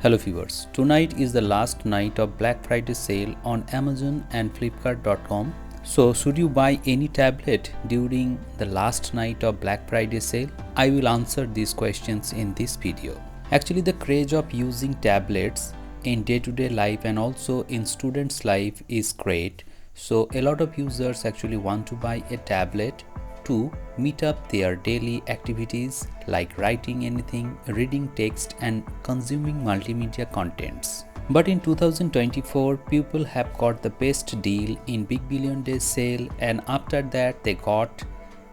Hello viewers, tonight is the last night of Black Friday sale on Amazon and Flipkart.com. So should you buy any tablet during the last night of Black Friday sale? I will answer these questions in this video. Actually, the craze of using tablets in day-to-day life and also in students' life is great. So a lot of users actually want to buy a tablet to meet up their daily activities like writing anything, reading text and consuming multimedia contents. But in 2024, people have got the best deal in Big Billion Days sale, and after that they got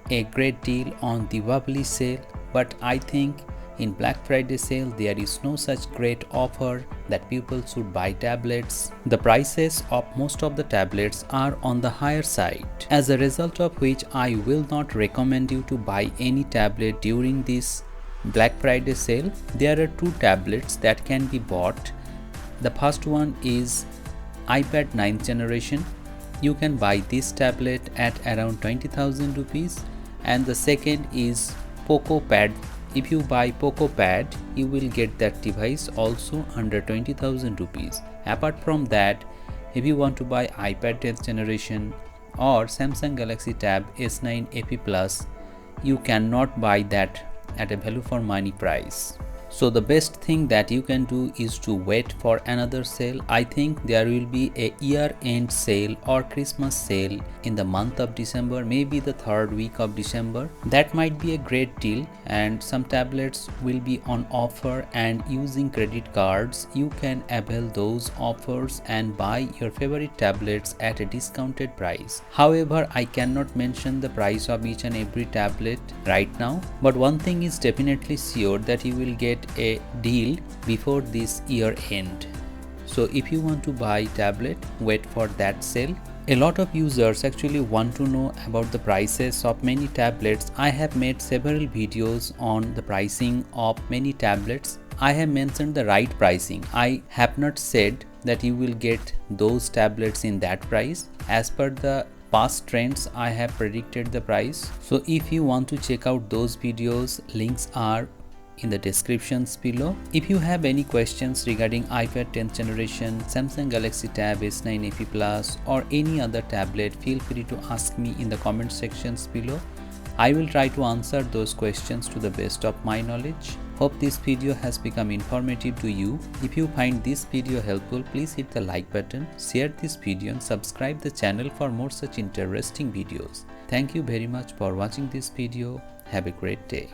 a great deal on Diwali sale. But I think in Black Friday sale there is no such great offer that people should buy tablets. The prices of most of the tablets are on the higher side, as a result of which I will not recommend you to buy any tablet during this Black Friday sale. There are two tablets that can be bought. The first one is iPad 9th generation. You can buy this tablet at around 20,000 rupees, and the second is Poco Pad. If you buy Poco Pad, you will get that device also under 20,000 rupees. Apart from that, if you want to buy iPad 10th generation or Samsung Galaxy Tab S9 AP Plus, you cannot buy that at a value for money price. So the best thing that you can do is to wait for another sale. I think there will be a year-end sale or Christmas sale in the month of December, maybe the third week of December. That might be a great deal, and some tablets will be on offer, and using credit cards you can avail those offers and buy your favorite tablets at a discounted price. However, I cannot mention the price of each and every tablet right now, but one thing is definitely sure, that you will get a deal before this year end. So if you want to buy tablet, wait for that sale. A lot of users actually want to know about the prices of many tablets. I have made several videos on the pricing of many tablets. I have mentioned the right pricing. I have not said that you will get those tablets in that price. As per the past trends, I have predicted the price. So if you want to check out those videos, links are in the descriptions below. If you have any questions regarding iPad 10th generation, Samsung Galaxy Tab S9 AP Plus or any other tablet, feel free to ask me in the comment sections below. I will try to answer those questions to the best of my knowledge. Hope this video has become informative to you. If you find this video helpful, please hit the like button, share this video and subscribe the channel for more such interesting videos. Thank you very much for watching this video. Have a great day.